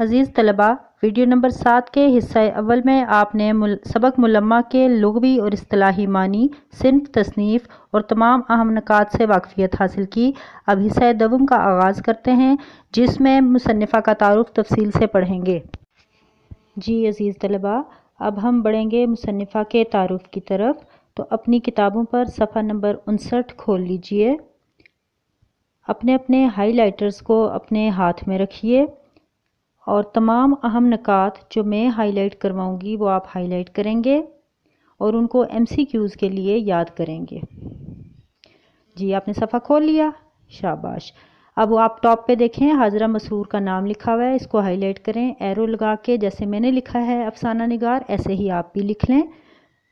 عزیز طلباء، video number 7 کے حصہ اول میں آپ نے سبق ملمہ کے لغوی اور اصطلاحی معنی، صنف تصنیف اور تمام اہم نکات سے واقفیت حاصل کی۔ اب حصہ دوم کا آغاز کرتے ہیں، جس میں مصنفہ کا تعارف تفصیل سے پڑھیں گے۔ جی عزیز طلباء، اب ہم بڑھیں گے مصنفہ کے تعارف کی طرف، تو اپنی کتابوں پر صفحہ نمبر 59 کھول لیجئے۔ اپنے ہائی لائٹرز کو اپنے ہاتھ میں رکھیے اور تمام اہم نکات جو میں ہائی لائٹ کرواؤں گی وہ آپ ہائی لائٹ کریں گے اور ان کو MCQs کے لیے یاد کریں گے۔ جی آپ نے صفحہ کھول لیا، شاباش۔ اب آپ ٹاپ پہ دیکھیں، حاجرہ مسرور کا نام لکھا ہوا ہے، اس کو ہائی لائٹ کریں ایرو لگا کے، جیسے میں نے لکھا ہے افسانہ نگار ایسے ہی آپ بھی لکھ لیں۔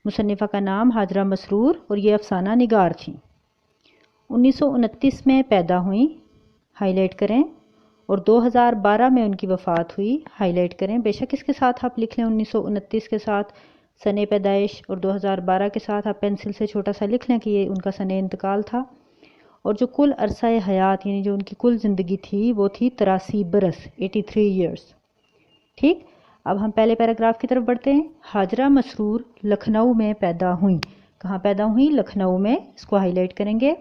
مصنفہ کا نام حاجرہ مسرور اور یہ افسانہ نگار تھیں۔ 1929 میں پیدا ہوئیں، ہائی لائٹ کریں، اور 2012 میں ان کی وفات ہوئی، ہائی لائٹ کریں۔ بے شک اس کے ساتھ آپ لکھ لیں 1929 کے ساتھ سنِ پیدائش اور 2012 کے ساتھ آپ پینسل سے چھوٹا سا لکھ لیں کہ یہ ان کا سنِ انتقال تھا۔ اور جو کل عرصہ حیات یعنی جو ان کی کل زندگی تھی وہ تھی 83 برس، 83 ایئرس۔ ٹھیک، اب ہم پہلے پیراگراف کی طرف بڑھتے ہیں۔ حاجرہ مسرور لکھنؤ میں پیدا ہوئیں۔ کہاں پیدا ہوئیں؟ لکھنؤ میں، اس کو ہائی لائٹ کریں گے۔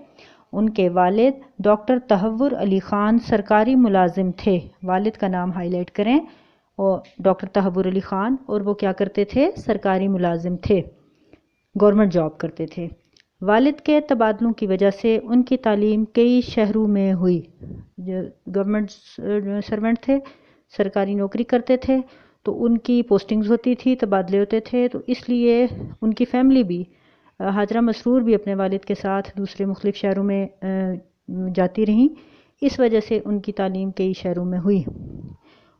ان کے والد ڈاکٹر تحور علی خان سرکاری ملازم تھے، والد کا نام ہائی لائٹ کریں، اور ڈاکٹر تحور علی خان، اور وہ کیا کرتے تھے؟ سرکاری ملازم تھے، گورنمنٹ جاب کرتے تھے۔ والد کے تبادلوں کی وجہ سے ان کی تعلیم کئی شہروں میں ہوئی، جو گورنمنٹ سرونٹ تھے، سرکاری نوکری کرتے تھے، تو ان کی پوسٹنگز ہوتی تھی، تبادلے ہوتے تھے، تو اس لیے ان کی فیملی بھی، حاجرہ مسرور بھی اپنے والد کے ساتھ دوسرے مختلف شہروں میں جاتی رہیں، اس وجہ سے ان کی تعلیم کئی شہروں میں ہوئی۔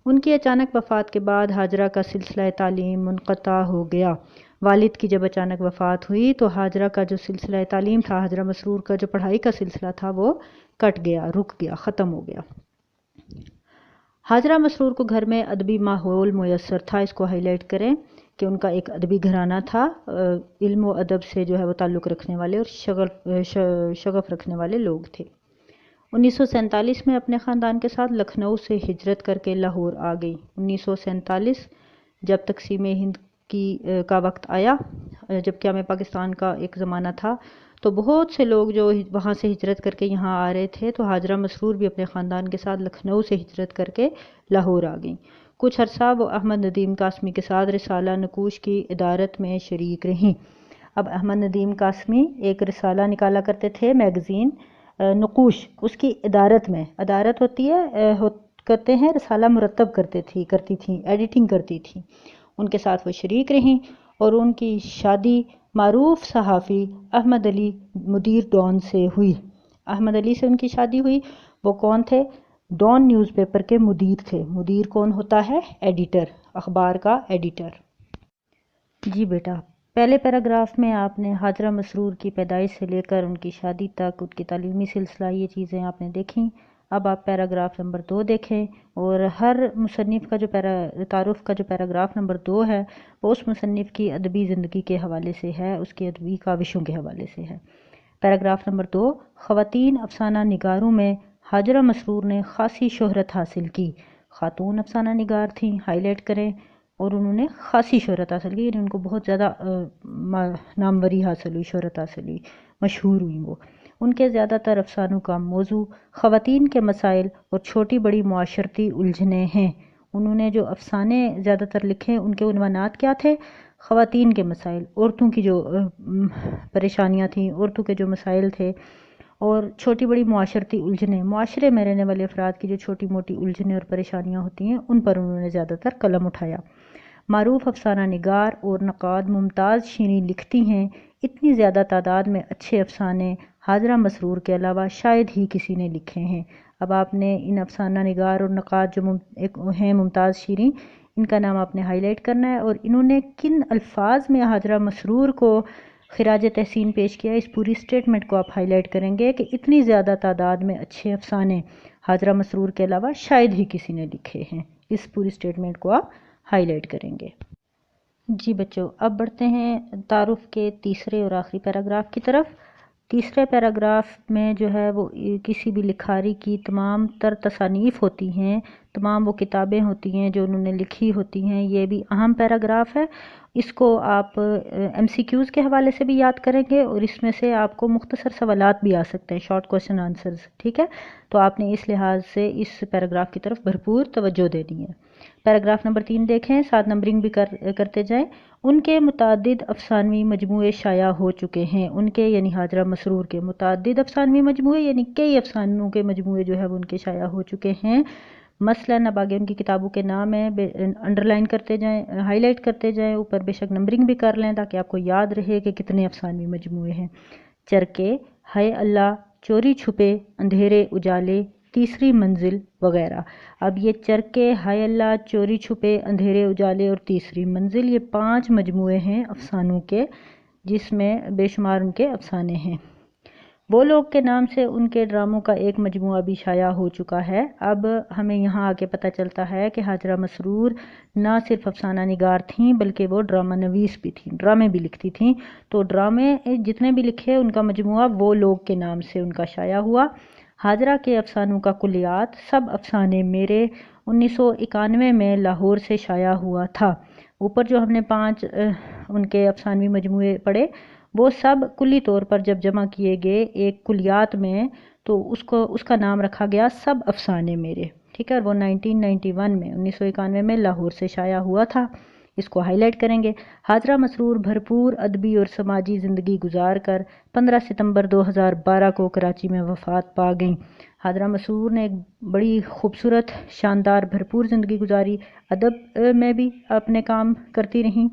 ان کی اچانک وفات کے بعد حاجرہ کا سلسلہ تعلیم منقطع ہو گیا۔ والد کی جب اچانک وفات ہوئی تو حاجرہ کا جو سلسلہ تعلیم تھا، حاجرہ مسرور کا جو پڑھائی کا سلسلہ تھا وہ کٹ گیا، رک گیا، ختم ہو گیا۔ حاجرہ مسرور کو گھر میں ادبی ماحول میسر تھا، اس کو ہائی لائٹ کریں کہ ان کا ایک ادبی گھرانہ تھا، علم و ادب سے جو ہے وہ تعلق رکھنے والے اور شغف رکھنے والے لوگ تھے۔ 1947 میں اپنے خاندان کے ساتھ لکھنؤ سے ہجرت کر کے لاہور آ گئی۔ 1947 جب تقسیم ہند کا وقت آیا، جب قیام پاکستان کا ایک زمانہ تھا، تو بہت سے لوگ جو وہاں سے ہجرت کر کے یہاں آ رہے تھے، تو حاجرہ مسرور بھی اپنے خاندان کے ساتھ لکھنؤ سے ہجرت کر کے لاہور آ گئیں۔ کچھ عرصہ وہ احمد ندیم قاسمی کے ساتھ رسالہ نقوش کی ادارت میں شریک رہیں۔ اب احمد ندیم قاسمی ایک رسالہ نکالا کرتے تھے، میگزین نقوش، اس کی ادارت میں، ادارت ہوتی ہے، کرتے ہیں رسالہ مرتب کرتی تھیں، ایڈیٹنگ کرتی تھیں، ان کے ساتھ وہ شریک رہیں، اور ان کی شادی معروف صحافی احمد علی مدیر ڈان سے ہوئی۔ احمد علی سے ان کی شادی ہوئی، وہ کون تھے؟ ڈان نیوز پیپر کے مدیر تھے۔ مدیر کون ہوتا ہے؟ ایڈیٹر، اخبار کا ایڈیٹر۔ جی بیٹا، پہلے پیراگراف میں آپ نے حاجرہ مسرور کی پیدائش سے لے کر ان کی شادی تک، ان کی تعلیمی سلسلہ، یہ چیزیں آپ نے دیکھیں۔ اب آپ پیراگراف نمبر 2 دیکھیں، اور ہر مصنف کا جو تعارف کا جو پیراگراف نمبر 2 ہے وہ اس مصنف کی ادبی زندگی کے حوالے سے ہے، اس کی ادبی کاوشوں کے حوالے سے ہے۔ پیراگراف نمبر 2، خواتین افسانہ نگاروں میں حاجرہ مسرور نے خاصی شہرت حاصل کی۔ خاتون افسانہ نگار تھیں، ہائی لائٹ کریں، اور انہوں نے خاصی شہرت حاصل کی، یعنی ان کو بہت زیادہ ناموری حاصل ہوئی، شہرت حاصل ہوئی، مشہور ہوئی وہ۔ ان کے زیادہ تر افسانوں کا موضوع خواتین کے مسائل اور چھوٹی بڑی معاشرتی الجھنیں ہیں۔ انہوں نے جو افسانے زیادہ تر لکھے، ان کے عنوانات کیا تھے؟ خواتین کے مسائل، عورتوں کی جو پریشانیاں تھیں، عورتوں کے جو مسائل تھے، اور چھوٹی بڑی معاشرتی الجھنیں، معاشرے میں رہنے والے افراد کی جو چھوٹی موٹی الجھنیں اور پریشانیاں ہوتی ہیں، ان پر انہوں نے زیادہ تر قلم اٹھایا۔ معروف افسانہ نگار اور نقاد ممتاز شیریں لکھتی ہیں، اتنی زیادہ تعداد میں اچھے افسانے حاجرہ مسرور کے علاوہ شاید ہی کسی نے لکھے ہیں۔ اب آپ نے ان افسانہ نگار اور نقاد جو ہیں ممتاز شیریں، ان کا نام آپ نے ہائی لائٹ کرنا ہے، اور انہوں نے کن الفاظ میں حاجرہ مسرور کو خراج تحسین پیش کیا، اس پوری سٹیٹمنٹ کو آپ ہائی لائٹ کریں گے کہ اتنی زیادہ تعداد میں اچھے افسانے حاجرہ مسرور کے علاوہ شاید ہی کسی نے لکھے ہیں، اس پوری سٹیٹمنٹ کو آپ ہائی لائٹ کریں گے۔ جی بچوں، اب بڑھتے ہیں تعارف کے تیسرے اور آخری پیراگراف کی طرف۔ تیسرے پیراگراف میں جو ہے وہ کسی بھی لکھاری کی تمام تر تصانیف ہوتی ہیں، تمام وہ کتابیں ہوتی ہیں جو انہوں نے لکھی ہوتی ہیں، یہ بھی اہم پیراگراف ہے۔ اس کو آپ ایم سی کیوز کے حوالے سے بھی یاد کریں گے اور اس میں سے آپ کو مختصر سوالات بھی آ سکتے ہیں، شارٹ کویشچن آنسرز، ٹھیک ہے؟ تو آپ نے اس لحاظ سے اس پیراگراف کی طرف بھرپور توجہ دینی ہے۔ پیراگراف نمبر 3 دیکھیں، ساتھ نمبرنگ بھی کرتے جائیں۔ ان کے متعدد افسانوی مجموعے شائع ہو چکے ہیں۔ ان کے یعنی حاجرہ مسرور کے متعدد افسانوی مجموعے یعنی کئی افسانوں کے مجموعے جو ہے وہ ان کے شائع ہو چکے ہیں۔ مثلاً اب آگے ان کی کتابوں کے نام ہیں، انڈرلائن کرتے جائیں، ہائی لائٹ کرتے جائیں، اوپر بے شک نمبرنگ بھی کر لیں تاکہ آپ کو یاد رہے کہ کتنے افسانوی مجموعے ہیں۔ چرکے، ہائے اللہ، چوری چھپے، اندھیرے اجالے، تیسری منزل وغیرہ۔ اب یہ چرکے، ہائے اللہ، چوری چھپے، اندھیرے اجالے اور تیسری منزل، یہ 5 مجموعے ہیں افسانوں کے، جس میں بے شمار ان کے افسانے ہیں۔ وہ لوگ کے نام سے ان کے ڈراموں کا ایک مجموعہ بھی شائع ہو چکا ہے۔ اب ہمیں یہاں آ کے پتہ چلتا ہے کہ حاجرہ مسرور نہ صرف افسانہ نگار تھیں بلکہ وہ ڈرامہ نویس بھی تھیں، ڈرامے بھی لکھتی تھیں۔ تو ڈرامے جتنے بھی لکھے ان کا مجموعہ وہ لوگ کے نام سے ان کا شائع ہوا۔ حاجرہ کے افسانوں کا کلیات سب افسانے میرے 1991 میں لاہور سے شائع ہوا تھا۔ اوپر جو ہم نے 5 ان کے افسانوی مجموعے پڑھے وہ سب کلی طور پر جب جمع کیے گئے ایک کلیات میں تو اس کا نام رکھا گیا سب افسانے میرے، ٹھیک ہے؟ اور وہ 1991 میں لاہور سے شائع ہوا تھا۔ اس کو ہائی لائٹ کریں گے۔ حاجرہ مسرور بھرپور ادبی اور سماجی زندگی گزار کر 15 ستمبر 2012 کو کراچی میں وفات پا گئیں۔ حاجرہ مسرور نے ایک بڑی خوبصورت، شاندار، بھرپور زندگی گزاری، ادب میں بھی اپنے کام کرتی رہیں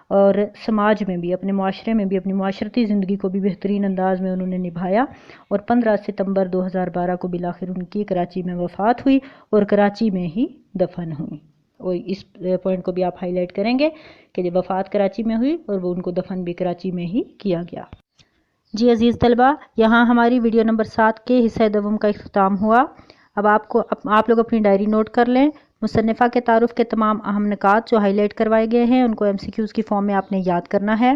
اور سماج میں بھی، اپنے معاشرے میں بھی، اپنی معاشرتی زندگی کو بھی بہترین انداز میں انہوں نے نبھایا، اور 15 ستمبر 2012 کو بالآخر ان کی کراچی میں وفات ہوئی اور کراچی میں ہی دفن ہوئی۔ اور اس پوائنٹ کو بھی آپ ہائی لائٹ کریں گے کہ جب وفات کراچی میں ہوئی اور وہ ان کو دفن بھی کراچی میں ہی کیا گیا۔ جی عزیز طلبہ، یہاں ہماری ویڈیو نمبر 7 کے حصہ دوم کا اختتام ہوا۔ اب آپ لوگ اپنی ڈائری نوٹ کر لیں۔ مصنفہ کے تعارف کے تمام اہم نکات جو ہائی لائٹ کروائے گئے ہیں ان کو ایم سی کیوز کی فارم میں آپ نے یاد کرنا ہے۔